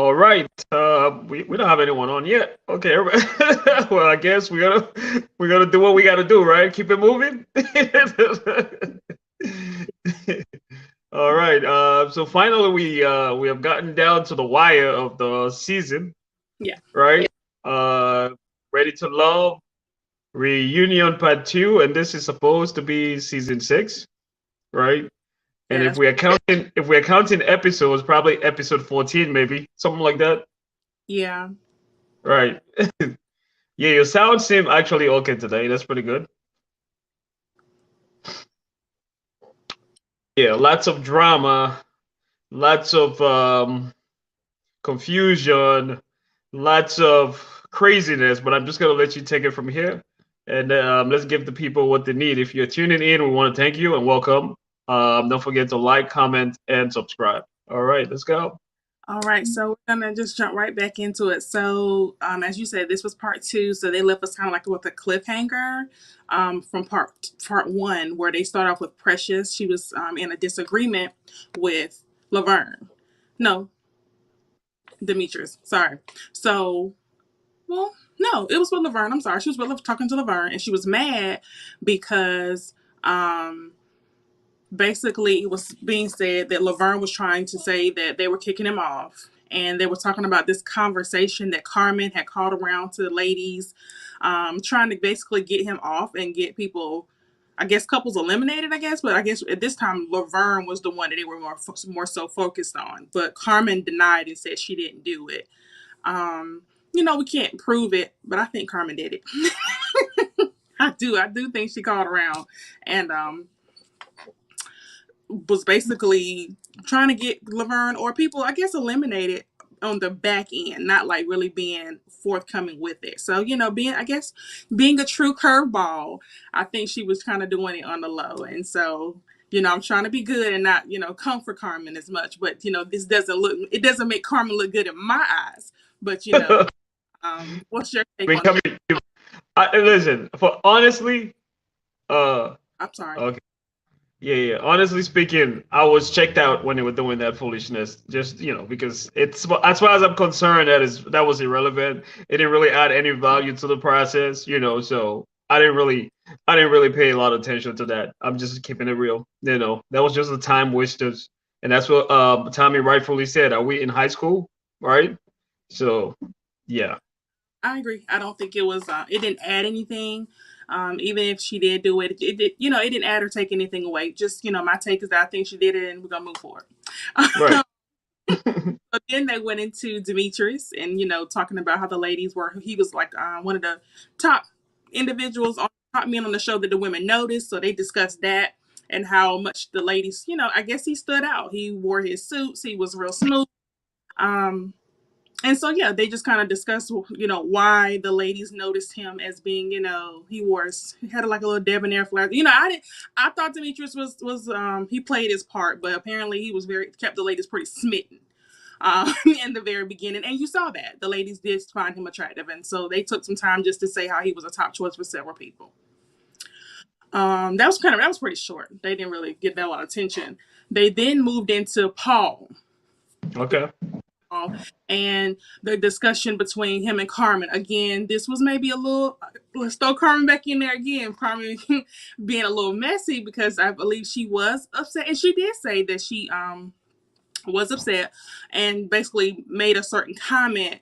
All right. We don't have anyone on yet. Okay. Well, I guess we gotta do what we gotta do, right? Keep it moving. All right. So finally we have gotten down to the wire of the season, Yeah. right? Uh, Ready to Love Reunion Part Two, and this is supposed to be season six, right? And Yeah, if that's we're counting episodes, probably episode 14, maybe something like that, yeah. right? Yeah, your sound seem actually okay today. That's pretty good. Yeah, lots of drama, lots of confusion, lots of craziness. But I'm just gonna let you take it from here, and let's give the people what they need. If you're tuning in, we want to thank you and welcome. Don't forget to like, comment, and subscribe. All right, let's go. All right, so we're gonna just jump right back into it. So, as you said, this was part two, so they left us kind of like with a cliffhanger from part one, where they start off with Precious. She was in a disagreement with Laverne. No, Demetrius. Sorry. So, well, no, it was with Laverne. I'm sorry, she was with talking to Laverne, and she was mad because um basically it was being said that Laverne was trying to say that they were kicking him off. And they were talking about this conversation that Carmen had called around to the ladies, trying to basically get him off and get people, I guess, couples eliminated, I guess. But I guess at this time, Laverne was the one that they were more so focused on. But Carmen denied and said she didn't do it. Um, we can't prove it, but I think Carmen did it. I do think she called around and was basically trying to get Laverne or people, I guess, eliminated on the back end, not like really being forthcoming with it. So, being a true curveball, I think she was kind of doing it on the low. And so, I'm trying to be good and not, come for Carmen as much. But, it doesn't make Carmen look good in my eyes. But, what's your take on that? Becoming, listen, for honestly, uh, I'm sorry. okay. Yeah, yeah. Honestly speaking, I was checked out when they were doing that foolishness. Just because it's as far as I'm concerned, that was irrelevant. It didn't really add any value to the process, So I didn't really pay a lot of attention to that. I'm just keeping it real. That was just the time wasters, and that's what Tommy rightfully said. Are we in high school, right? So, yeah, I agree. I don't think it was. It didn't add anything. Even if she did do it, it did. It didn't add or take anything away. Just my take is that I think she did it, and we're gonna move forward. right. But then they went into Demetrius, and talking about how the ladies were. He was like one of the top individuals on top men on the show that the women noticed. So they discussed that and how much the ladies. I guess he stood out. He wore his suits. He was real smooth. Um, and so yeah, they just kind of discussed why the ladies noticed him as being he had like a little debonair flair. I thought Demetrius was he played his part, but apparently he was very kept the ladies pretty smitten in the very beginning, and you saw that the ladies did find him attractive, and so they took some time just to say how he was a top choice for several people. That was pretty short. They didn't really get that a lot of attention. They then moved into Paul, Okay. and the discussion between him and Carmen. Again, this was maybe a little. Let's throw Carmen back in there again. Carmen being a little messy because I believe she was upset, and she did say that she was upset and basically made a certain comment.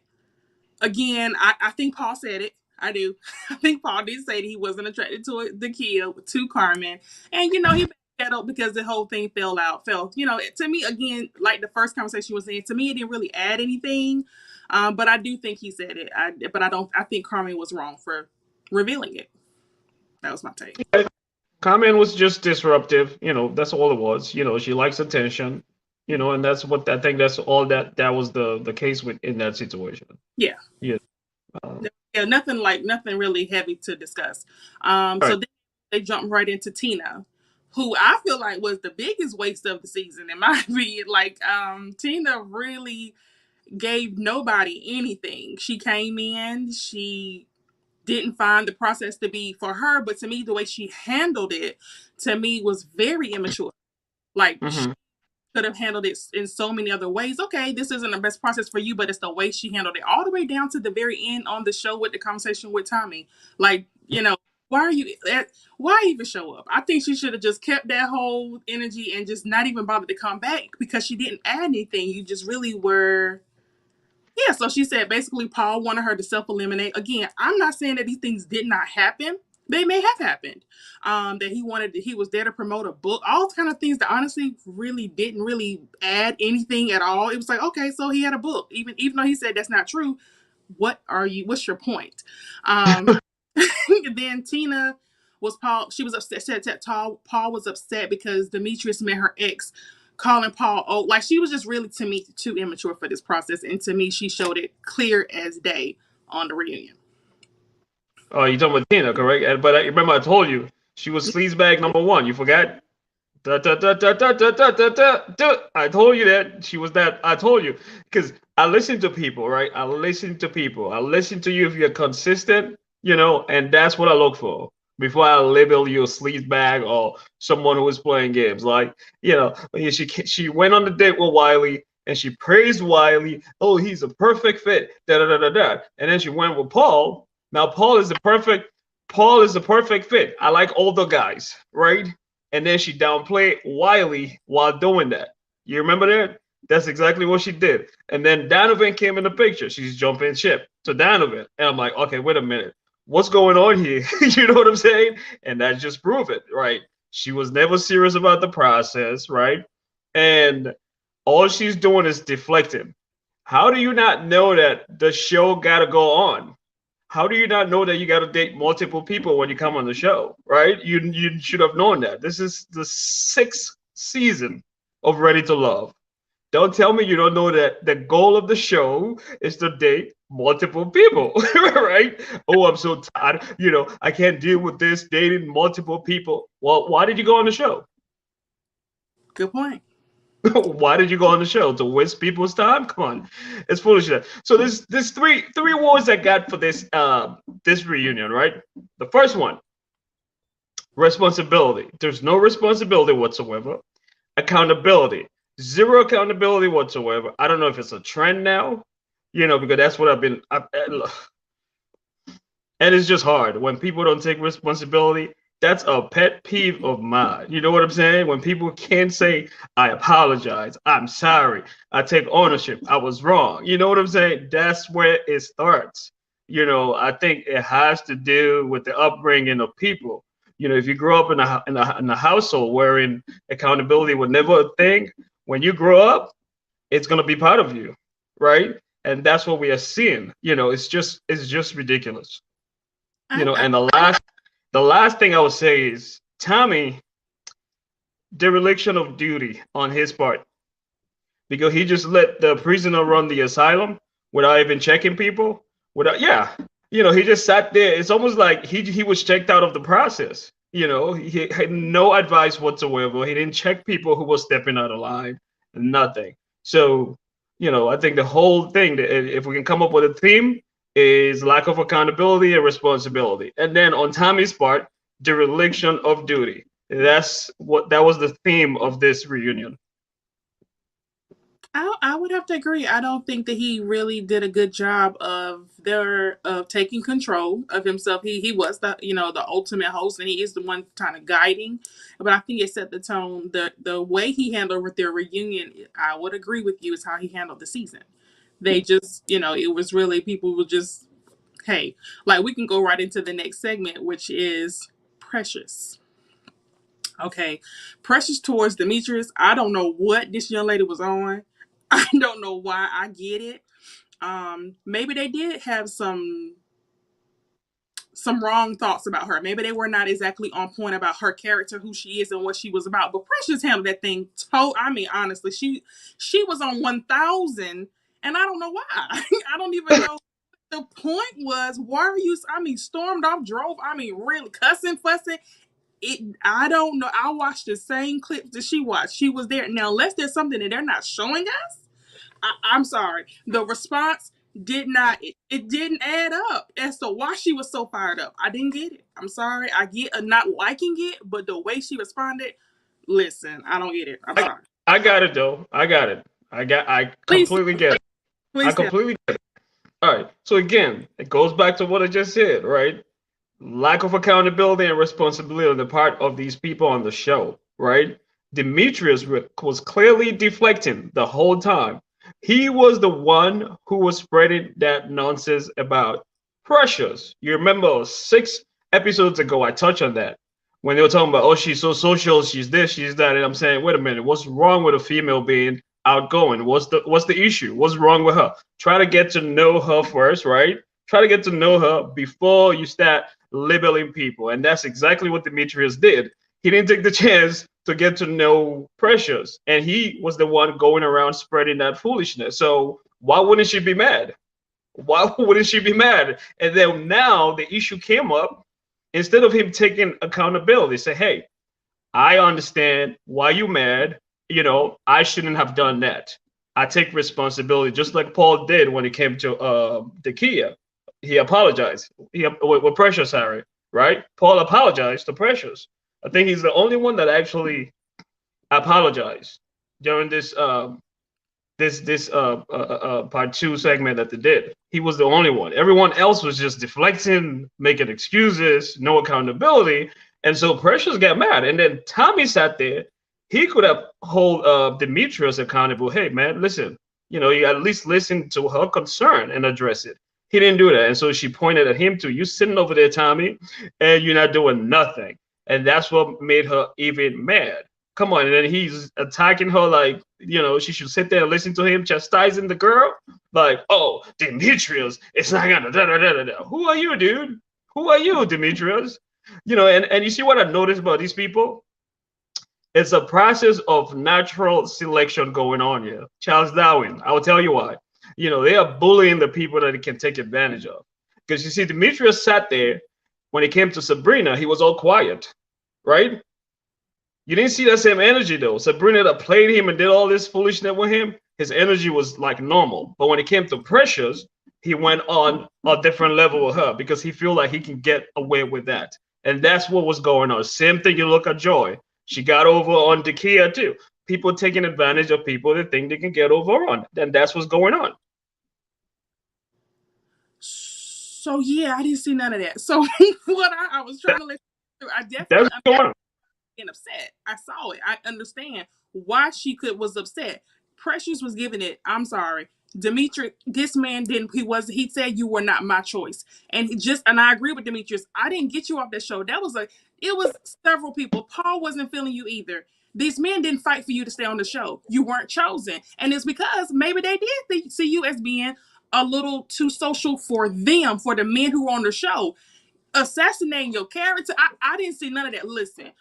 Again, I think Paul said it. I do. I think Paul did say that he wasn't attracted to the kid, to Carmen. And, he backed that up because the whole thing fell. To me, again, like the first conversation was saying, to me, it didn't really add anything. But I do think he said it. But I think Carmen was wrong for revealing it. That was my take. Carmen was just disruptive. That's all it was. She likes attention. And that's what I think. That's all that was the case with in that situation. Yeah. Yeah. Um, Yeah, nothing really heavy to discuss. all So right. then they jumped right into Tina, who I feel like was the biggest waste of the season in my opinion. Like, Tina really gave nobody anything. She came in, she didn't find the process to be for her, but to me, the way she handled it, to me, was very immature. Like, Mm-hmm. could have handled it in so many other ways. Okay, this isn't the best process for you, but it's the way she handled it all the way down to the very end on the show with the conversation with Tommy. Like, why are you why even show up? I think she should have just kept that whole energy and just not even bothered to come back because she didn't add anything. You just really were. Yeah, so she said basically Paul wanted her to self-eliminate. Again, I'm not saying that these things did not happen. They may have happened. That he was there to promote a book, all kind of things that honestly really didn't really add anything at all. It was like, okay, so he had a book. Even though he said that's not true, what's your point? Then Tina was Paul. She was upset. Said that Paul was upset because Demetrius met her ex, calling Paul old. Like she was just really, to me, too immature for this process. And to me, she showed it clear as day on the reunion. Oh, you talking about Tina, correct? But remember, I told you she was sleazebag number one. You forgot? Da, da, da, da, da, da, da, da, da, da. I told you that she was that. I told you because I listen to people, right? I listen to people. I listen to you if you're consistent, and that's what I look for before I label you a sleazebag or someone who is playing games. Like, she went on the date with Wiley and she praised Wiley. Oh, he's a perfect fit. Da da da da da. And then she went with Paul. Now Paul is the perfect fit. I like older guys, right? And then she downplayed Wiley while doing that. You remember that? That's exactly what she did. And then Donovan came in the picture. She's jumping ship to Donovan. And I'm like, okay, wait a minute. What's going on here? You know what I'm saying? And that just proved it, right? She was never serious about the process, right? And all she's doing is deflecting. How do you not know that the show got to go on? How do you not know that you got to date multiple people when you come on the show, right? You should have known that. This is the 6th season of Ready to Love. Don't tell me you don't know that the goal of the show is to date multiple people, right? Oh, I'm so tired. I can't deal with this dating multiple people. Well, why did you go on the show? Good point. Why did you go on the show? To waste people's time? Come on, it's foolishness. So there's three awards I got for this reunion, right? The first one, responsibility. There's no responsibility whatsoever. Accountability, zero accountability whatsoever. I don't know if it's a trend now, because that's what I've been. And it's just hard when people don't take responsibility. That's a pet peeve of mine. You know what I'm saying? When people can't say, I apologize, I'm sorry, I take ownership, I was wrong. You know what I'm saying? That's where it starts. I think it has to do with the upbringing of people. If you grow up in a household wherein accountability was never a thing, when you grow up, it's gonna be part of you, right? And that's what we are seeing. It's just ridiculous. And the last thing I would say is Tommy, dereliction of duty on his part, because he just let the prisoner run the asylum without even checking people. He just sat there. It's almost like he was checked out of the process. He had no advice whatsoever. He didn't check people who were stepping out of line. Nothing. So, I think the whole thing, if we can come up with a theme, is lack of accountability and responsibility. And then on Tommy's part, dereliction of duty. That was the theme of this reunion. I would have to agree. I don't think that he really did a good job of taking control of himself. He was the ultimate host, and he is the one kind of guiding. But I think it set the tone. The way he handled with their reunion, I would agree with you, is how he handled the season. They just it was really, people were just, hey, like, we can go right into the next segment, which is Precious. Okay, Precious towards Demetrius. I don't know what this young lady was on. I don't know why. I get it. Maybe they did have some wrong thoughts about her. Maybe they were not exactly on point about her character, who she is, and what she was about. But Precious handled that thing. I mean, honestly, she was on 1,000, and I don't know why. I don't even know. The point was, why are you? I mean, stormed off, drove. I mean, really cussing, fussing. I don't know. I watched the same clips that she watched. She was there. Now, unless there's something that they're not showing us, I'm sorry. The response did not. It didn't add up as to why she was so fired up. I didn't get it. I'm sorry. I get not liking it, but the way she responded, listen, I don't get it. I'm sorry. I got it though. I got it. I Please, completely get it. I please tell. completely get it. All right. So again, it goes back to what I just said, right? Lack of accountability and responsibility on the part of these people on the show, right? Demetrius was clearly deflecting the whole time. He was the one who was spreading that nonsense about Precious. You remember 6 episodes ago, I touched on that when they were talking about, oh, she's so social, she's this, she's that, and I'm saying, wait a minute, what's wrong with a female being outgoing? What's the issue? What's wrong with her? Try to get to know her first, right? Try to get to know her before you start labeling people. And that's exactly what Demetrius did. He didn't take the chance to get to know Precious. And he was the one going around spreading that foolishness. So why wouldn't she be mad? Why wouldn't she be mad? And then now the issue came up. Instead of him taking accountability, say, hey, I understand why you mad. I shouldn't have done that. I take responsibility, just like Paul did when it came to the Kia. He apologized. With Precious, Harry, right? Paul apologized to Precious. I think he's the only one that actually apologized during this part two segment that they did. He was the only one. Everyone else was just deflecting, making excuses, no accountability, and so Precious got mad. And then Tommy sat there. He could have hold Demetrius accountable. Hey man, listen, you at least listen to her concern and address it. He didn't do that, and so she pointed at him too. You sitting over there, Tommy, and you're not doing nothing, and that's what made her even mad. Come on, and then he's attacking her like she should sit there and listen to him chastising the girl. Like, oh, Demetrius, it's not gonna da da da da da. Who are you, dude? Who are you, Demetrius? And you see what I noticed about these people? It's a process of natural selection going on here. Charles Darwin, I will tell you why. They are bullying the people that they can take advantage of. Because you see, Demetrius sat there when it came to Sabrina, he was all quiet, right? You didn't see that same energy though. Sabrina that played him and did all this foolishness with him, his energy was like normal. But when it came to Precious, he went on a different level with her because he feel like he can get away with that. And that's what was going on. Same thing you look at Joy. She got over on Dakia too. People taking advantage of people that think they can get over on. And that's what's going on. So yeah, I didn't see none of that. So what I was trying to let you through, I definitely That's going on. getting upset. I saw it. I understand why she was upset. Precious was giving it. I'm sorry. Demetrius, this man didn't, he said you were not my choice. And I agree with Demetrius. I didn't get you off that show. It was several people. Paul wasn't feeling you either. These men didn't fight for you to stay on the show. You weren't chosen. And it's because maybe they did see you as being a little too social for them, for the men who were on the show. Assassinating your character. I didn't see none of that. Listen,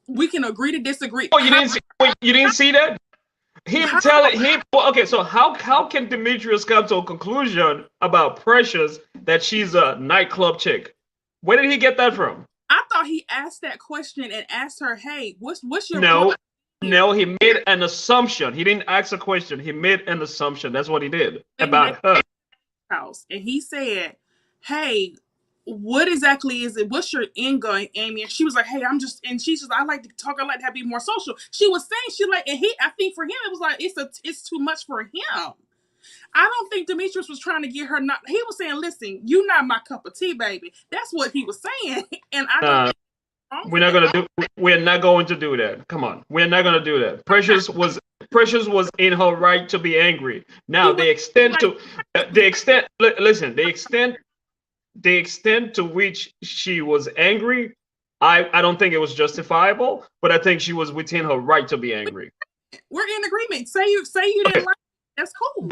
we can agree to disagree. Oh, you didn't see that? Him telling him, okay, so how can Demetrius come to a conclusion about Precious that she's a nightclub chick? Where did he get that from? I thought he asked that question and asked her, hey, what's your No, he made an assumption. He didn't ask a question. He made an assumption. That's what he did about her. House. And he said, hey, what exactly is it? What's your end going, Amy? And she was like, hey, she's just, I like to talk, I like to have, be more social. She was saying, I think for him, it was like, it's too much for him. I don't think Demetrius was trying to get her he was saying, listen, you're not my cup of tea, baby. That's what he was saying. And I don't we're not going to do that. Come on. We're not going to do that. Precious was in her right to be angry. Now the extent to which she was angry, I don't think it was justifiable, but I think she was within her right to be angry. We're in agreement. Say you didn't like it. That's cool.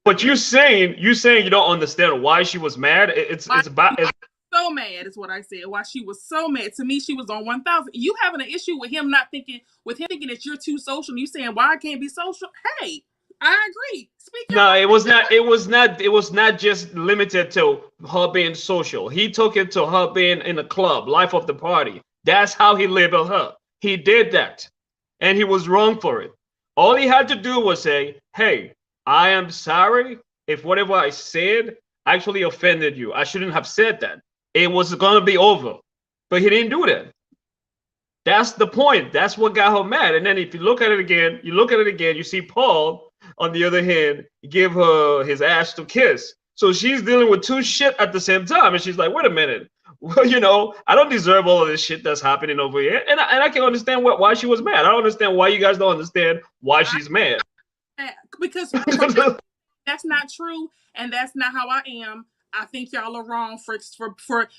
But you saying you don't understand why she was mad. It's so mad is what I said. Why she was so mad. To me, she was on 1,000. You having an issue with him thinking that you're too social, and you saying why I can't be social? Hey, I agree. No, it was not just limited to her being social. He took it to her being in the club, life of the party. That's how he labeled her. He did that. And he was wrong for it. All he had to do was say, hey, I am sorry if whatever I said actually offended you. I shouldn't have said that. It was going to be over. But he didn't do that. That's the point. That's what got her mad. And then if you look at it again, you see Paul, on the other hand, give her his ass to kiss. So she's dealing with two shit at the same time. And she's like, wait a minute. Well, I don't deserve all of this shit that's happening over here. And I can understand why she was mad. I don't understand why you guys don't understand why she's mad. Because that's not true. And that's not how I am. I think y'all are wrong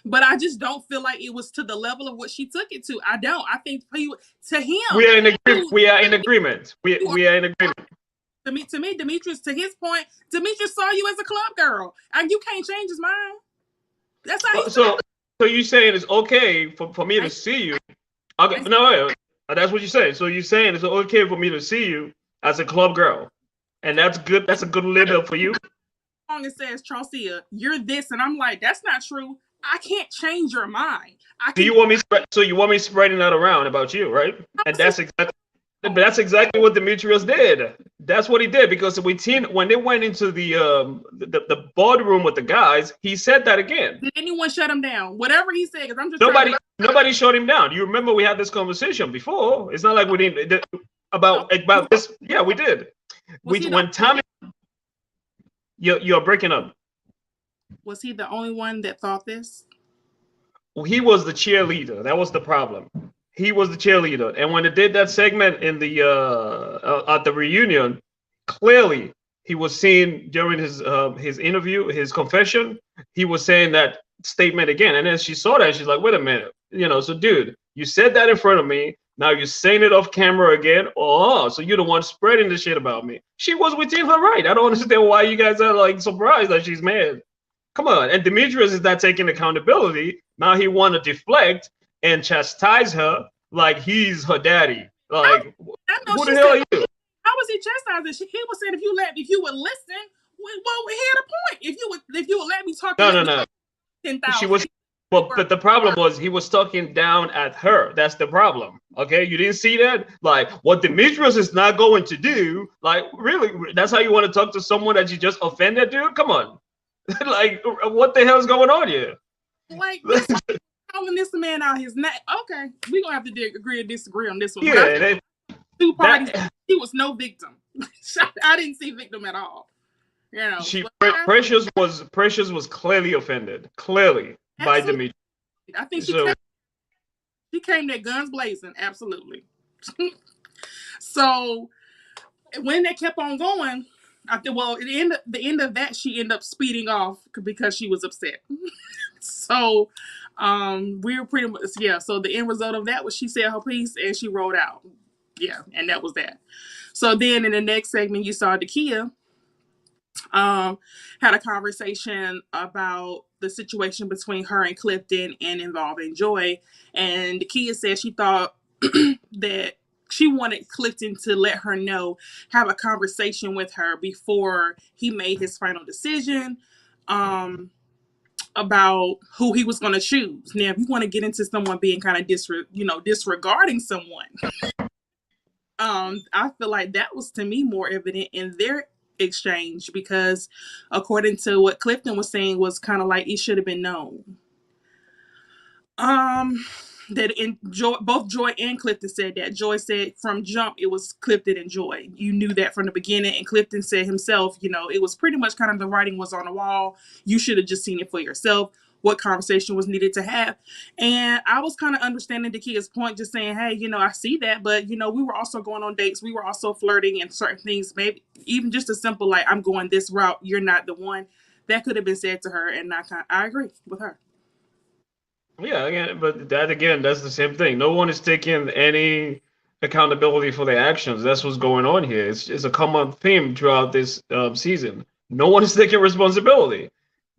but I just don't feel like it was to the level of what she took it to. I don't. I think to him. We are in agreement. We are in agreement. To me, Demetrius, to his point, Demetrius saw you as a club girl, and you can't change his mind. That's how. So you saying it's okay for me to see you? Okay, no, that's what you're saying. So you're saying it's okay for me to see you as a club girl, and that's good. That's a good label for you. It says, Charlsea, you're this, and I'm like, that's not true. I can't change your mind. Do you want me spreading that around about you, right? And that's exactly what Demetrius did. That's what he did, because when they went into the boardroom with the guys, he said that again. Did anyone shut him down? Whatever he said, because I'm just nobody shut him down. You remember we had this conversation before. It's not like we didn't about this. Yeah, we did. When Tommy. You're breaking up. Was he the only one that thought this? Well, he was the cheerleader. That was the problem. He was the cheerleader. And when they did that segment in the at the reunion, clearly he was seen during his interview, his confession, he was saying that statement again. And then she saw that, she's like, wait a minute. So dude, you said that in front of me. Now you're saying it off camera again. Oh, so you're the one spreading the shit about me. She was within her right. I don't understand why you guys are like surprised that she's mad. Come on. And Demetrius is not taking accountability. Now he want to deflect and chastise her like he's her daddy. Like, who the hell are you? How was he chastising? He was saying if you would listen, well, we had a point. If you would let me talk. No. 10,000. She was. Well, but the problem was he was talking down at her. That's the problem. Okay, you didn't see that? Like, what Demetrius is not going to do, like, really, that's how you want to talk to someone that you just offended, dude? Come on. Like, what the hell is going on here? Like, calling this man out his name. Okay, we're going to have to agree or disagree on this one. Yeah. Two parties, he was no victim. I didn't see victim at all. Precious was clearly offended. Clearly. By Demetrius. I think she came there guns blazing, absolutely. So when they kept on going, at the end of that, she ended up speeding off because she was upset. So we were pretty much So the end result of that was she said her piece and she rolled out. Yeah, and that was that. So then in the next segment, you saw Dakia had a conversation about the situation between her and Clifton and involving Joy. And Dakia said she thought that she wanted Clifton to let her know, have a conversation with her before he made his final decision about who he was going to choose. Now, if you want to get into someone being kind of disregarding someone, I feel like that was, to me, more evident in their exchange, because according to what Clifton was saying, was kind of like it should have been known. That both Joy and Clifton said that. Joy said from jump it was Clifton and Joy. You knew that from the beginning. And Clifton said himself, it was pretty much kind of the writing was on the wall. You should have just seen it for yourself. What conversation was needed to have. And I was kind of understanding Dakia's point, just saying, hey, I see that, but we were also going on dates. We were also flirting and certain things, maybe even just a simple, like, I'm going this route, you're not the one. That could have been said to her, and I agree with her. Yeah, again, but that's the same thing. No one is taking any accountability for their actions. That's what's going on here. It's a common theme throughout this season. No one is taking responsibility.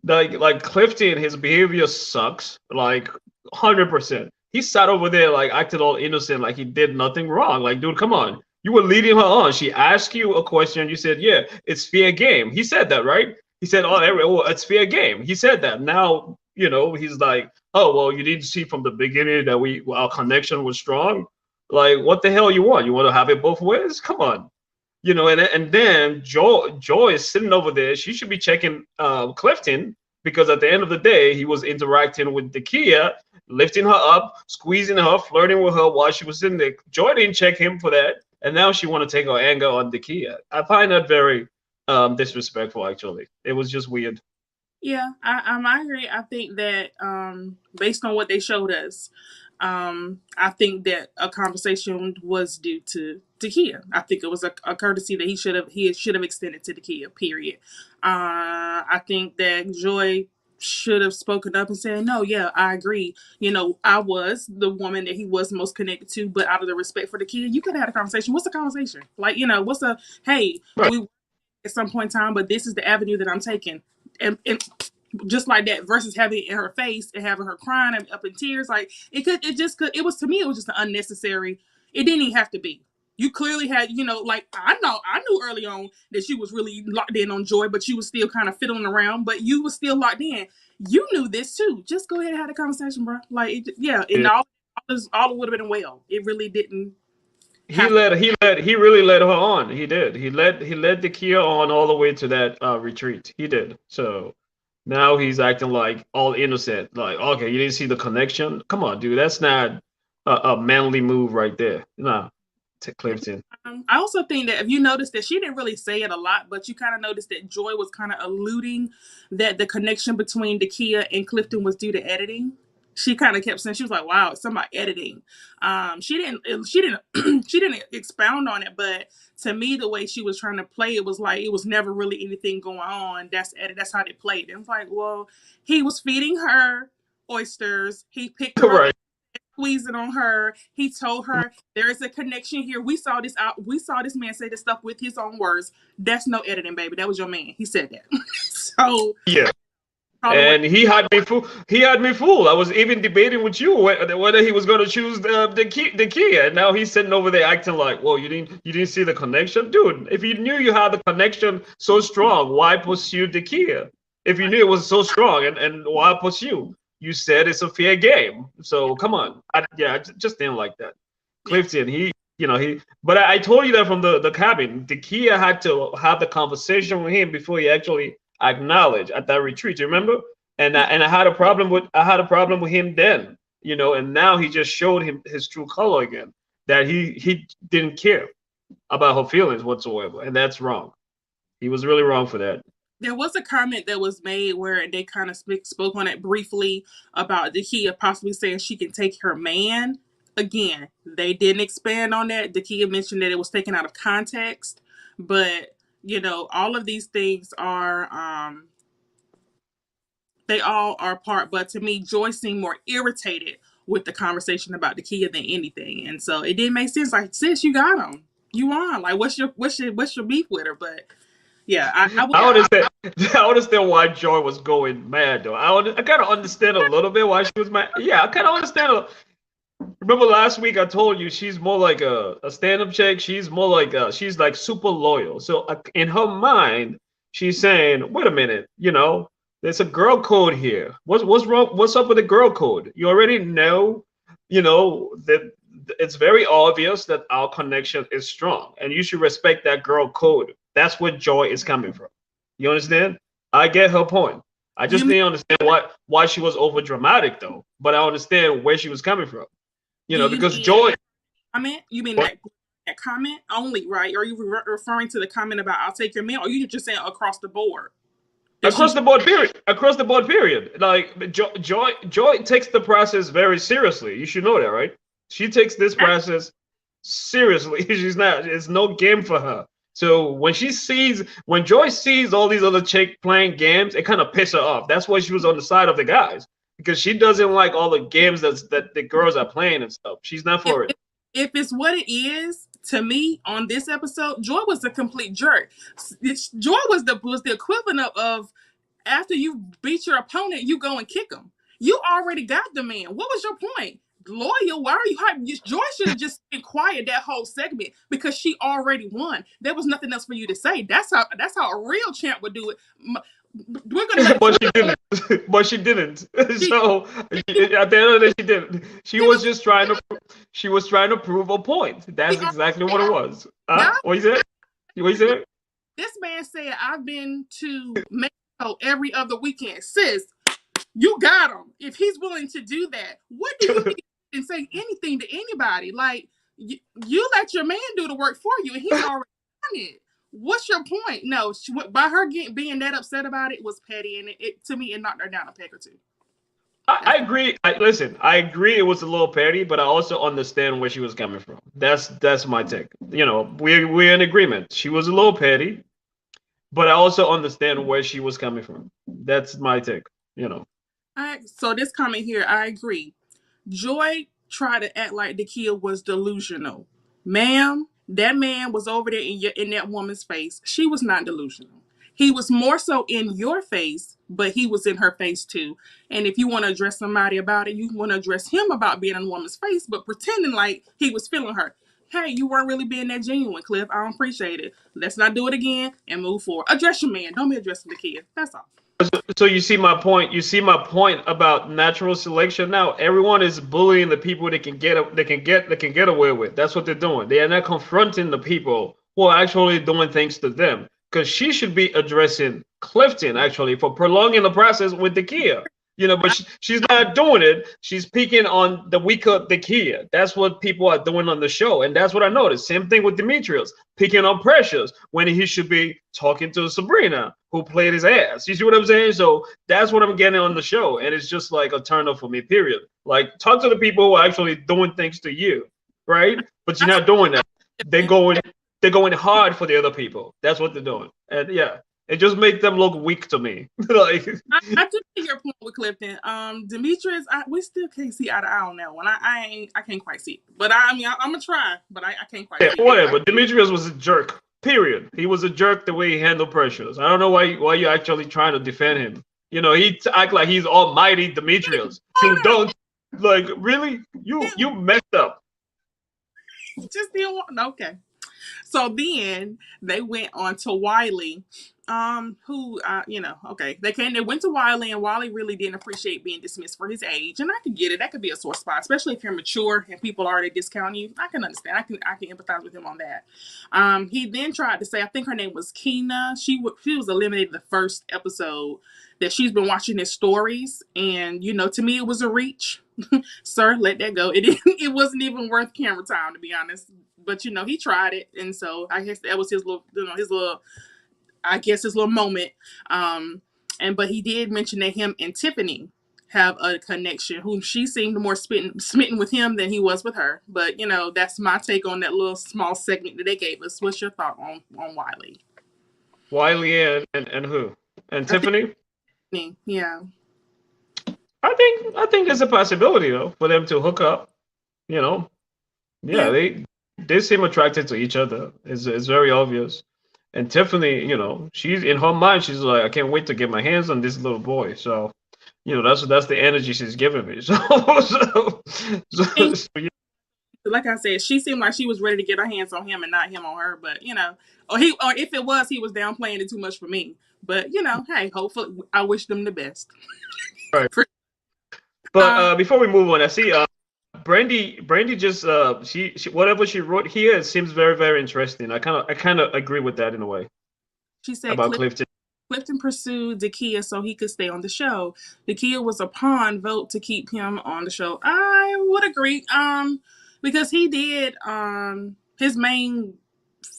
Like Clifton, his behavior sucks, like 100%. He sat over there, like, acted all innocent, like he did nothing wrong. Like, dude, come on. You were leading her on. She asked you a question. You said, yeah, it's fair game. He said that, right? He said, oh, it's fair game. He said that. Now, he's like, oh, well, you didn't see from the beginning that our connection was strong. Like, what the hell you want? You want to have it both ways? Come on. And then Joy is sitting over there. She should be checking Clifton, because at the end of the day, he was interacting with Dakia. lifting her up, squeezing her, flirting with her while she was sitting there. Joy didn't check him for that, and now she want to take her anger on Dakia. I find that very disrespectful. Actually, it was just weird. Yeah, I agree. I think that based on what they showed us, I think that a conversation was due to Kia. I think it was a courtesy that he should have extended to the Kia. Period. I think that Joy should have spoken up and said, "No, yeah, I agree. You know, I was the woman that he was most connected to, but out of the respect for the Kia, you could have had a conversation. What's the conversation? Like, you know, what's a hey, Right. we at some point in time, but this is the avenue that I'm taking." And just like that versus having it in her face and having her crying and up in tears, like it was, to me, it was just an unnecessary. It didn't even have to be. You clearly had, you know, like I knew early on that she was really locked in on Joy, but she was still kind of fiddling around, but you were still locked in. You knew this too. Just go ahead and have a conversation, bro. Like, yeah, and all would have been well. It really didn't have to. He really led her on. He did. He led the Kia on all the way to that retreat. He did. So now he's acting like all innocent. Like, okay, you didn't see the connection. Come on, dude. That's not a manly move right there. Nah, to Clifton. I also think that if you noticed that she didn't really say it a lot, but you kind of noticed that Joy was kind of alluding that the connection between Dakia and Clifton was due to editing. She kind of kept saying, she was like, "Wow, it's something about editing." She didn't expound on it, but to me, the way she was trying to play it was like it was never really anything going on. That's edit. That's how they played it. It was like, well, he was feeding her oysters. He picked her up, Right. squeezing on her. He told her there is a connection here. We saw this out. We saw this man say this stuff with his own words. That's no editing, baby. That was your man. He said that. So Yeah. probably And he had me fool. He had me fooled. I was even debating with you whether he was going to choose the Kia. And now he's sitting over there acting like, "Well, you didn't see the connection, dude. If you knew you had the connection so strong, why pursue the Kia? If you knew it was so strong, and why pursue? You said it's a fair game. So come on. I just didn't like that. yeah. Clifton, he. But I told you that from the cabin. The Kia had to have the conversation with him before he actually acknowledged at that retreat. You remember? And I had a problem with him then. And now he just showed him his true color again. That he didn't care about her feelings whatsoever, and that's wrong. He was really wrong for that. There was a comment that was made where they kind of spoke on it briefly about Dakia possibly saying she can take her man. Again, they didn't expand on that. Dakia mentioned that it was taken out of context, but all of these things are they all are part. But to me, Joy seemed more irritated with the conversation about Dakia than anything, and so it didn't make sense. Like, sis, you got him, you on. Like, what's your beef with her? But yeah, I understand. I understand why Joy was going mad though. I kind of understand a little bit why she was mad. Yeah, I kind of understand. Remember last week I told you she's more like a stand-up chick. She's more like she's like super loyal. So in her mind, she's saying, "Wait a minute, there's a girl code here. What's wrong? What's up with the girl code? You already know, that it's very obvious that our connection is strong, and you should respect that girl code." That's where Joy is coming from. You understand? I get her point. I just didn't understand why she was over dramatic though. But I understand where she was coming from. Because Joy. Comment? You mean What? that comment only, right? Are you referring to the comment about "I'll take your man," or are you just saying across the board? Across the board, period. Across the board, period. Like Joy takes the process very seriously. You should know that, right? She takes this process seriously. She's not. It's no game for her. So when Joy sees all these other chicks playing games, it kind of pisses her off. That's why she was on the side of the guys, because she doesn't like all the games that the girls are playing and stuff. She's not for it. If it's what it is, to me on this episode, Joy was a complete jerk. Joy was the equivalent of after you beat your opponent, you go and kick him. You already got the man. What was your point? Loyal, why are you hyped? Joy should have just been quiet that whole segment because she already won. There was nothing else for you to say. That's how a real champ would do it. We're gonna let But she didn't. But she didn't. So at the end of the day, she didn't. She was trying to prove a point. That's exactly what it was. What you said? What you said? This man said, "I've been to Mexico every other weekend." Sis, You got him. If he's willing to do that, what do you need and say anything to anybody? Like you let your man do the work for you, and he's already done it. What's your point? No, by her being that upset about it was petty, and it to me it knocked her down a peg or two. I agree. Listen, I agree it was a little petty, but I also understand where she was coming from. That's my take. You know, we're in agreement. She was a little petty, but I also understand where she was coming from. That's my take. You know. So this comment here, I agree. Joy tried to act like Dakia was delusional. Ma'am, that man was over there in that woman's face. She was not delusional. He was more so in your face, but he was in her face too. And if you want to address somebody about it, you want to address him about being in a woman's face, but pretending like he was feeling her. Hey, you weren't really being that genuine, Cliff. I don't appreciate it. Let's not do it again and move forward. Address your man. Don't be addressing the kid. That's all. So you see my point. You see my point about natural selection. Now everyone is bullying the people they can get away with. That's what they're doing. They are not confronting the people who are actually doing things to them. Because she should be addressing Clifton actually for prolonging the process with the Kia. You know, but she's not doing it. She's picking on the weaker the Kia. That's what people are doing on the show, and that's what I noticed. Same thing with Demetrius, picking on Precious when he should be talking to Sabrina, who played his ass. You see what I'm saying? So that's what I'm getting on the show, and it's just like a turn off for me. Period. Like, talk to the people who are actually doing things to you, right? But you're not doing that. They're going hard for the other people. That's what they're doing, and yeah. It just makes them look weak to me. Like, I do see your point with Clifton. Demetrius, we still can't see eye to eye on that one. I can't quite see it. But I mean, I'm gonna try, but I can't quite see it. Whatever. Demetrius was a jerk. Period. He was a jerk the way he handled Precious. I don't know why you're actually trying to defend him. You know, he act like he's almighty Demetrius. You don't, like, really? You messed up. Just didn't want. Okay. So then they went on to Wiley, who, okay, they went to Wiley, and Wiley really didn't appreciate being dismissed for his age, and I can get it. That could be a sore spot, especially if you're mature and people already discount you. I can understand. I can empathize with him on that. He then tried to say, I think her name was Keena. She was eliminated the first episode, that she's been watching his stories, and to me it was a reach. Sir, let that go. It wasn't even worth camera time, to be honest. But he tried it, and so I guess that was his little moment. But he did mention that him and Tiffany have a connection, whom she seemed more smitten with him than he was with her. But that's my take on that little small segment that they gave us. What's your thought on Wiley? Wiley and who? And Tiffany? Yeah. I think there's a possibility though for them to hook up. Yeah. They seem attracted to each other. It's very obvious. And Tiffany, she's in her mind. She's like, I can't wait to get my hands on this little boy. So, that's the energy she's giving me. So yeah. Like I said, she seemed like she was ready to get her hands on him and not him on her. But or if it was, he was downplaying it too much for me. But hey, hopefully, I wish them the best. Right. But before we move on, I see Brandy just she whatever she wrote here, it seems very, very interesting. I kind of agree with that in a way. She said about Clifton. Clifton pursued Dakia so he could stay on the show. Dakia was a pawn vote to keep him on the show. I would agree. Because he did his main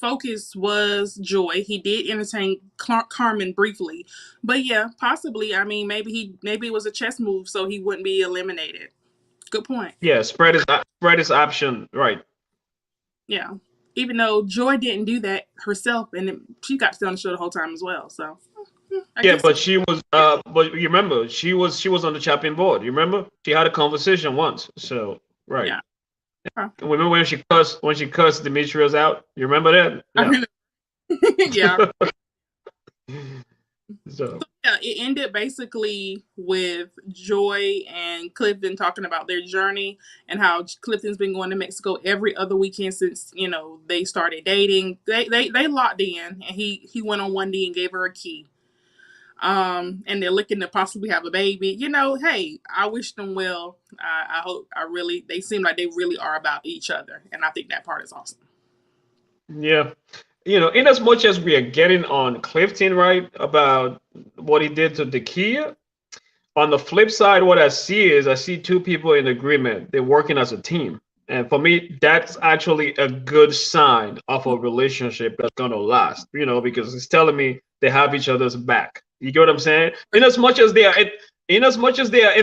focus was Joy. He did entertain Carmen briefly. But yeah, possibly. I mean, maybe it was a chess move so he wouldn't be eliminated. Good point. Yeah, spread his option, right. Yeah. Even though Joy didn't do that herself, and she got to stay on the show the whole time as well. So but she was but you remember she was on the chopping board. You remember? She had a conversation once. So right. Yeah. Remember when she cussed Demetrius out? You remember that? Yeah. So yeah, it ended basically with Joy and Clifton talking about their journey and how Clifton's been going to Mexico every other weekend since they started dating. They locked in, and he went on one knee and gave her a key. And they're looking to possibly have a baby. Hey, I wish them well. I hope they seem like they really are about each other, and I think that part is awesome. Yeah. In as much as we are getting on Clifton, right, about what he did to Dakia, On the flip side, what I see is I see two people in agreement. They're working as a team. And for me, that's actually a good sign of a relationship that's gonna last, because it's telling me they have each other's back. You get what I'm saying? In as much as they are in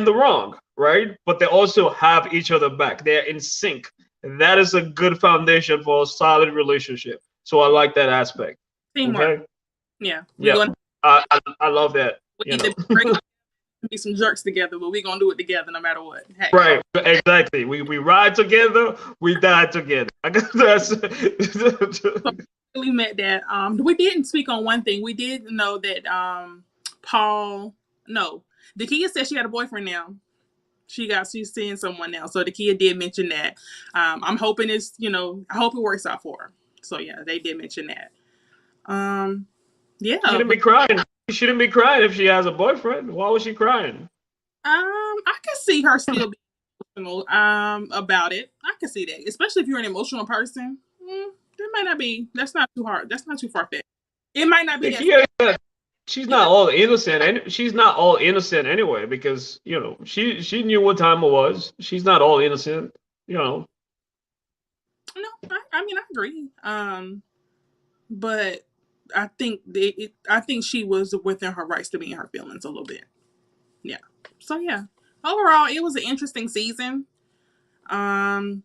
the wrong, right? But they also have each other back. They're in sync. That is a good foundation for a solid relationship. So I like that aspect. Teamwork. Okay. Yeah. Yeah. I love that. We need to be some jerks together, but we're gonna do it together no matter what. Hey. Right, exactly. We ride together, we die together. I guess that's We met that. We didn't speak on one thing. We did know that Paul. No, the kid said she had a boyfriend now. She's seeing someone now. So the kid did mention that. I'm hoping I hope it works out for her. So yeah, they did mention that. Yeah. She shouldn't be crying. She shouldn't be crying if she has a boyfriend. Why was she crying? I can see her still be emotional about it. I can see that, especially if you're an emotional person. That might not be. That's not too hard. That's not too far fetched. It might not be. She's not all innocent, and she's not all innocent anyway, because she knew what time it was. She's not all innocent. No, I mean I agree. But I think I think she was within her rights to be in her feelings a little bit. Yeah. So yeah, overall it was an interesting season. I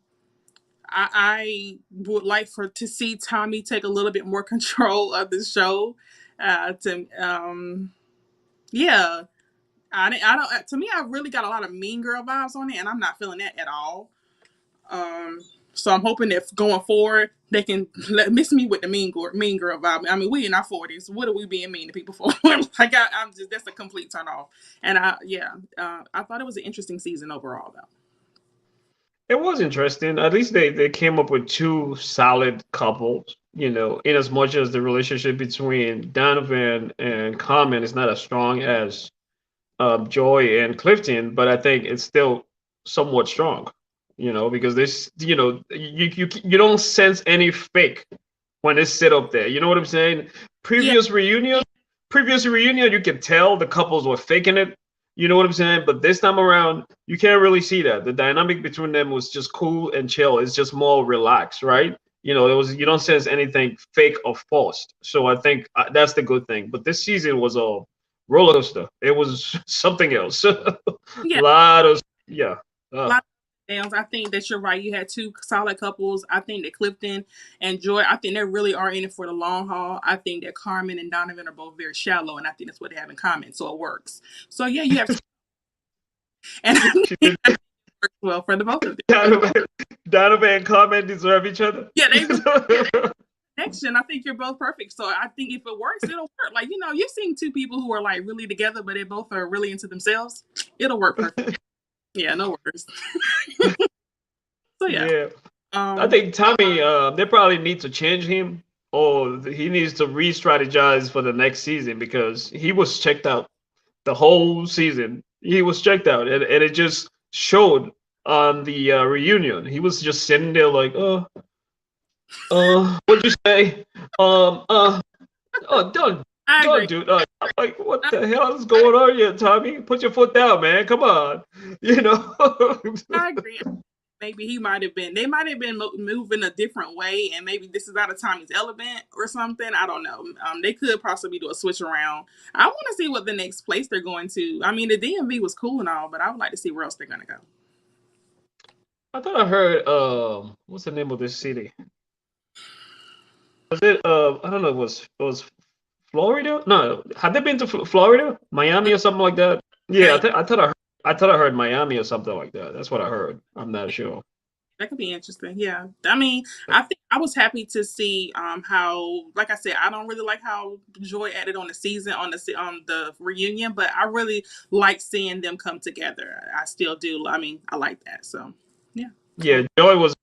would like to see Tommy take a little bit more control of the show. Yeah, I don't. To me, I really got a lot of Mean Girl vibes on it, and I'm not feeling that at all. So I'm hoping that going forward they can miss me with the mean girl vibe. I mean, we in our 40s. What are we being mean to people for? I'm just that's a complete turn off. And I thought it was an interesting season overall, though. It was interesting. At least they came up with two solid couples. In as much as the relationship between Donovan and Carmen is not as strong as Joy and Clifton, but I think it's still somewhat strong. Because this, you don't sense any fake when they sit up there. You know what I'm saying? Previous reunion, you can tell the couples were faking it. You know what I'm saying? But this time around, you can't really see that. The dynamic between them was just cool and chill. It's just more relaxed, right? You don't sense anything fake or forced. So I think that's the good thing. But this season was a roller coaster. It was something else. Yeah. Lot of yeah. I think that you're right. You had two solid couples. I think that Clifton and Joy, I think they really are in it for the long haul. I think that Carmen and Donovan are both very shallow, and I think that's what they have in common. So it works. So yeah, you have and I think it works well for the both of them. Donovan and Carmen deserve each other. Yeah, they connection. I think you're both perfect. So I think if it works, it'll work. Like, you've seen two people who are like really together, but they both are really into themselves. It'll work perfect. Yeah, no worries. So yeah. I think Tommy, they probably need to change him, or he needs to re-strategize for the next season, because he was checked out the whole season. He was checked out, and it just showed on the reunion. He was just sitting there like, what'd you say? Don't do that. Like, what the hell is going on here, Tommy? Put your foot down, man. Come on. I agree. Maybe they might have been moving a different way, and maybe this is out of Tommy's element or something. I don't know. They could possibly do a switch around. I want to see what the next place they're going to. I mean, the DMV was cool and all, but I would like to see where else they're going to go. I thought I heard, what's the name of this city? Was it, I don't know, it was Florida? No, had they been to Florida, Miami, or something like that? Yeah, I thought I heard Miami or something like that. That's what I heard. I'm not sure. That could be interesting. Yeah, I mean, I think I was happy to see how, like I said, I don't really like how Joy added on the season on the reunion, but I really like seeing them come together. I still do. I mean, I like that. So yeah. Yeah, Joy was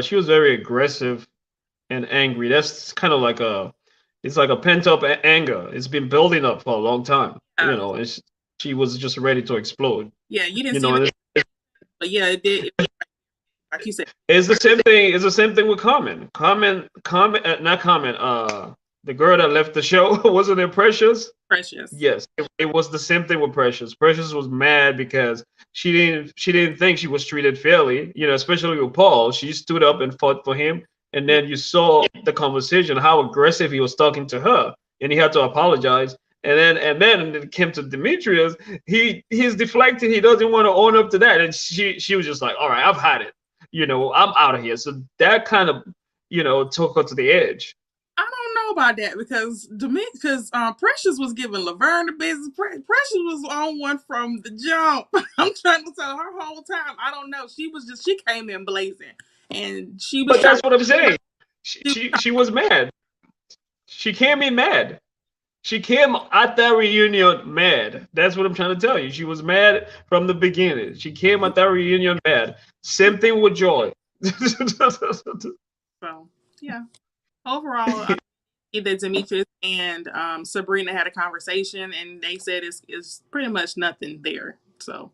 she was very aggressive and angry. That's kind of like it's like a pent up anger. It's been building up for a long time, and she was just ready to explode. Yeah, you didn't see that, but yeah, it did. Like you said, it's the same thing. It's the same thing with Carmen. Not Carmen. The girl that left the show, wasn't it Precious? Precious. Yes, it was the same thing with Precious. Precious was mad because she didn't think she was treated fairly, especially with Paul. She stood up and fought for him, and Yeah. then you saw the conversation, how aggressive he was talking to her, and he had to apologize. And then it came to Demetrius. He's deflecting. He doesn't want to own up to that, and she was just like, all right, I've had it. I'm out of here. So that kind of took her to the edge. I don't know about that because Precious was giving Laverne the business. Precious was on one from the jump. I'm trying to tell her whole time. I don't know. She came in blazing, and she was But trying. that's what I'm saying. She, She, she she was mad. She came in mad. She came at that reunion mad. That's what I'm trying to tell you. She was mad from the beginning. She came at that reunion mad. Same thing with Joy. so yeah. Overall, either Demetrius and Sabrina had a conversation, and they said it's pretty much nothing there. So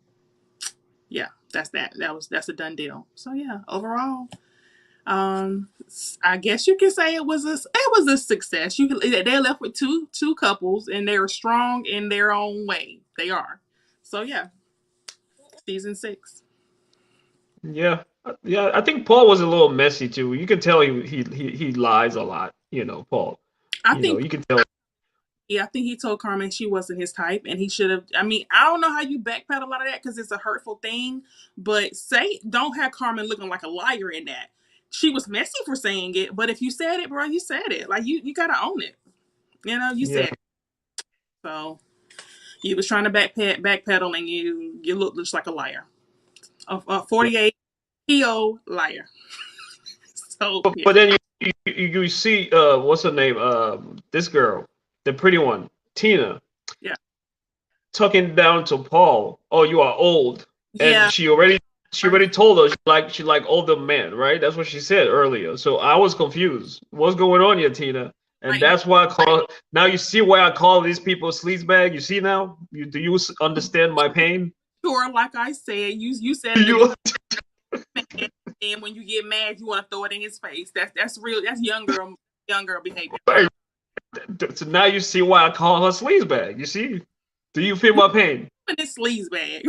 yeah, that's that. That's a done deal. So yeah, overall, I guess you can say it was a success. They left with two couples, and they are strong in their own way. They are. So yeah, season 6. Yeah, yeah. I think Paul was a little messy too. You can tell he lies a lot. Paul. I think You can tell. Yeah, I think he told Carmen she wasn't his type, and he should have. I mean, I don't know how you backpedal a lot of that because it's a hurtful thing, but don't have Carmen looking like a liar in that. She was messy for saying it, but if you said it, bro, you said it. Like you gotta own it. You Yeah, said it. So you was trying to backpedal, and you look just like a liar. A 48 PO liar. So yeah, but then you see what's her name, this girl, the pretty one, Tina, yeah, talking down to Paul. Oh, you are old, and yeah. she already told us she like older men, right? That's what she said earlier. So I was confused. What's going on here, Tina? And Like that's why I call. Now you see why I call these people sleazebag. You see now? Do you understand my pain? sure, like I said, you said Do in the you? beginning, and when you get mad, you want to throw it in his face. That's real. That's young girl behavior. So now you see why I call her sleazebag. You see? Do you feel my pain? In this sleaze bag.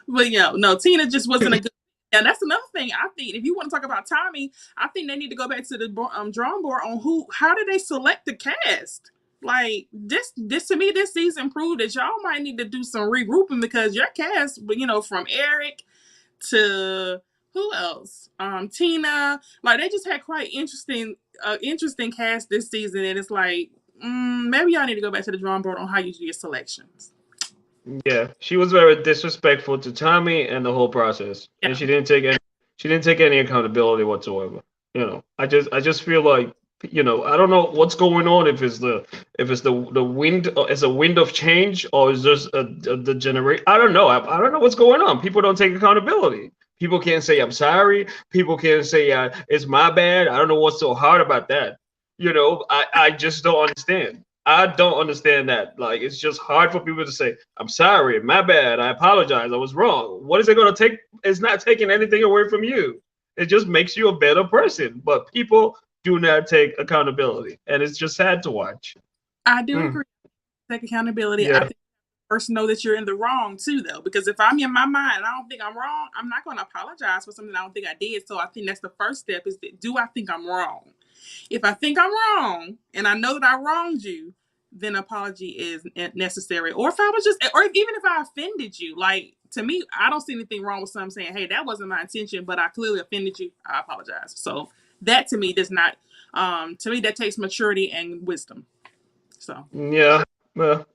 But no, Tina just wasn't a good. And that's another thing I think. If you want to talk about Tommy, I think they need to go back to the drawing board on how did they select the cast? Like this to me, this season proved that y'all might need to do some regrouping because your cast, from Eric to who else? Tina. Like they just had quite interesting cast this season, and it's like maybe y'all need to go back to the drawing board on how you do your selections. Yeah, she was very disrespectful to Tommy and the whole process, and Yeah, she didn't take any accountability whatsoever. I just feel like, I don't know what's going on, if it's the wind, it's a wind of change, or is just the generate. I don't know. I don't know what's going on. People don't take accountability. People can't say I'm sorry. People can't say it's my bad. I don't know what's so hard about that. I just don't understand. I don't understand that. Like, it's just hard for people to say, I'm sorry, my bad, I apologize, I was wrong. What is it going to take? It's not taking anything away from you. It just makes you a better person. But people do not take accountability. And it's just sad to watch. I do Mm, agree. Take accountability. I yeah. think first know that you're in the wrong too, though, because if I'm in my mind and I don't think I'm wrong, I'm not going to apologize for something I don't think I did. So I think that's the first step: is that, do I think I'm wrong? If I think I'm wrong and I know that I wronged you, then apology is necessary. Or if I was even if I offended you, like to me, I don't see anything wrong with someone saying, "Hey, that wasn't my intention, but I clearly offended you. I apologize." So that to me does not. To me, that takes maturity and wisdom. So Yeah. Well,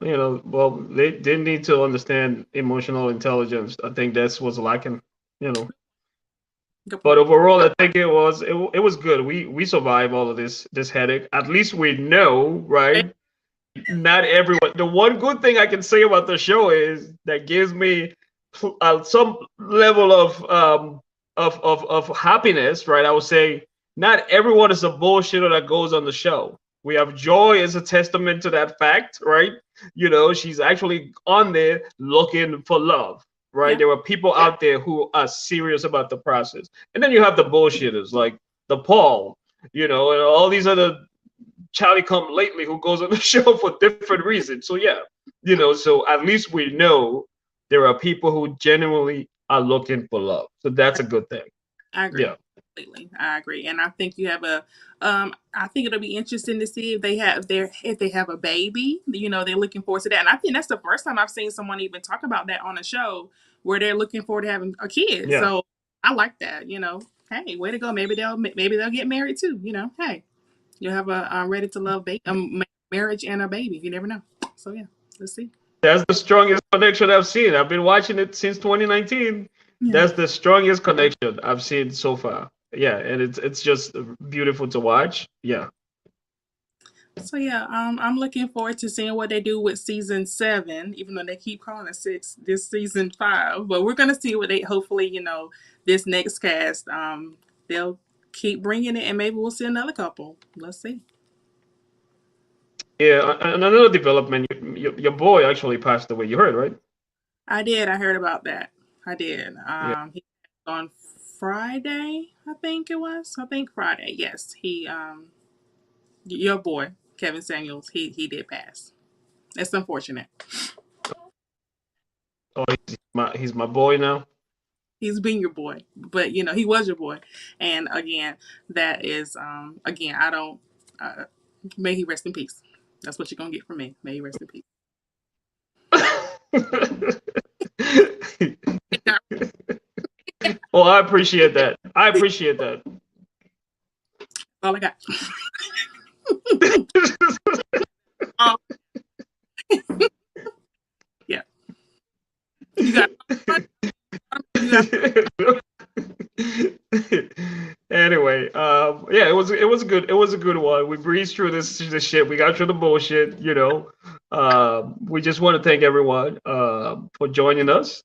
they need to understand emotional intelligence. I think that's what's lacking, you know. good But point. overall, I think it was good. We survived all of this headache. At least we know, right? Not everyone. The one good thing I can say about the show is that gives me some level of happiness, right? I would say not everyone is a bullshitter that goes on the show. We have Joy as a testament to that fact, right? She's actually on there looking for love, right? Yeah. There are people out there who are serious about the process, and then you have the bullshitters like the Paul, and all these other Charlie come lately who goes on the show for different reasons. So yeah, so at least we know there are people who genuinely are looking for love. So that's a good thing. I agree. Yeah. Completely. I agree. And I think you have I think it'll be interesting to see if they have a baby. They're looking forward to that. And I think that's the first time I've seen someone even talk about that on a show where they're looking forward to having a kid. Yeah. So I like that. Hey, way to go. Maybe they'll get married too. Hey, you'll have a ready to love marriage and a baby. You never know. So yeah, let's see. That's the strongest connection I've seen. I've been watching it since 2019. Yeah. That's the strongest connection I've seen so far. Yeah, and it's just beautiful to watch. Yeah. So yeah, I'm looking forward to seeing what they do with season 7, even though they keep calling it 6. This season 5, but we're gonna see what they. Hopefully, this next cast, they'll keep bringing it, and maybe we'll see another couple. Let's see. Yeah, and another development, your boy actually passed away. You heard, right? I did. I heard about that. I did. Yeah. He on Friday, I think it was. I think Friday. Yes, your boy Kevin Samuels. He did pass. It's unfortunate. Oh, he's my boy now. He's been your boy, but he was your boy. And again, that is again, I don't. May he rest in peace. That's what you're gonna get from me. May he rest in peace. Well, I appreciate that. I appreciate that. All I got. um, yeah. You got. Anyway, yeah, it was a good one. We breezed through this shit. We got through the bullshit. We just want to thank everyone for joining us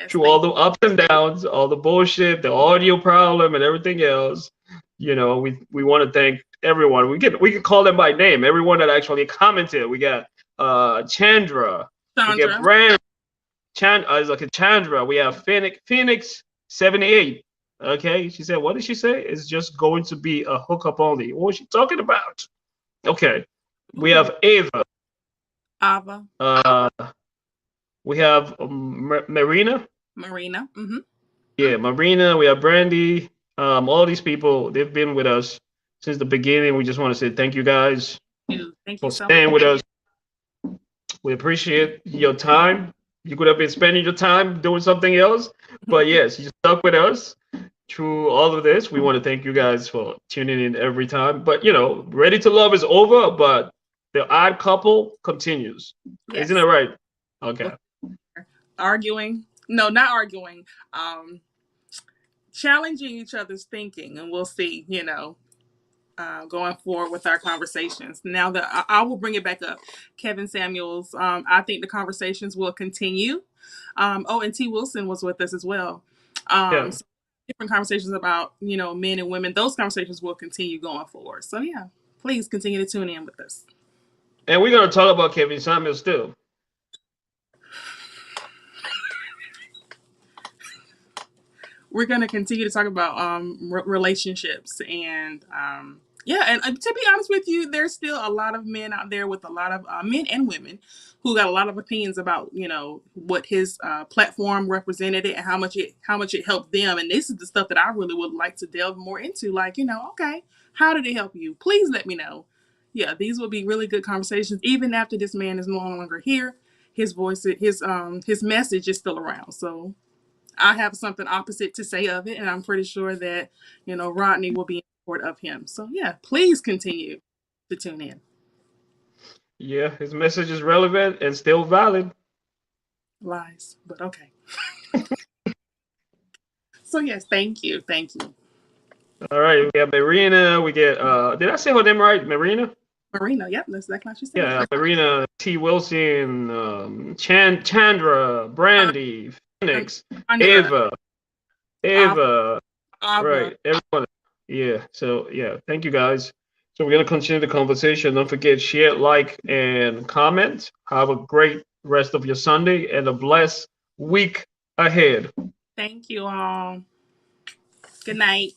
through all the ups and downs, all the bullshit, the audio problem, and everything else. We want to thank everyone. We can call them by name. Everyone that actually commented. We got Chandra. We got Brand. Chandra. We have Phoenix 78. Okay, she said, what did she say? It's just going to be a hookup only. What was she talking about? Okay, we have Ava. We have Marina. Mm-hmm. Yeah, Marina. We have Brandy. All these people, they've been with us since the beginning. We just want to say thank you guys for staying with us. We appreciate your time. You could have been spending your time doing something else, but yes, you stuck with us through all of this. We want to thank you guys for tuning in every time. But Ready to Love is over, but the Odd Couple continues. Yes. Isn't it right? Okay. Arguing? No, not arguing. Challenging each other's thinking, and we'll see. Going forward with our conversations. Now that I will bring it back up, Kevin Samuels. I think the conversations will continue. And T. Wilson was with us as well. So different conversations about men and women. Those conversations will continue going forward. So yeah, please continue to tune in with us. And we're gonna talk about Kevin Samuels too. We're going to continue to talk about relationships and and to be honest with you, there's still a lot of men out there with a lot of men and women who got a lot of opinions about what his platform represented it and how much it helped them. And this is the stuff that I really would like to delve more into. Like okay, how did it help you? Please let me know. Yeah, these will be really good conversations even after this man is no longer here. His voice, his message is still around. So I have something opposite to say of it, and I'm pretty sure that Rodney will be in support of him. So yeah, please continue to tune in. Yeah, his message is relevant and still valid. Lies, but okay. So yes, thank you. All right, we have Marina. We get did I say her name right? Marina. Yep, that's exactly what she said. Yeah, Marina, T. Wilson, Chandra, Brandy, Phoenix, Ava. Right, everyone. Yeah, so yeah, thank you guys. So we're gonna continue the conversation. Don't forget, share, like, and comment. Have a great rest of your Sunday and a blessed week ahead. Thank you all. Good night.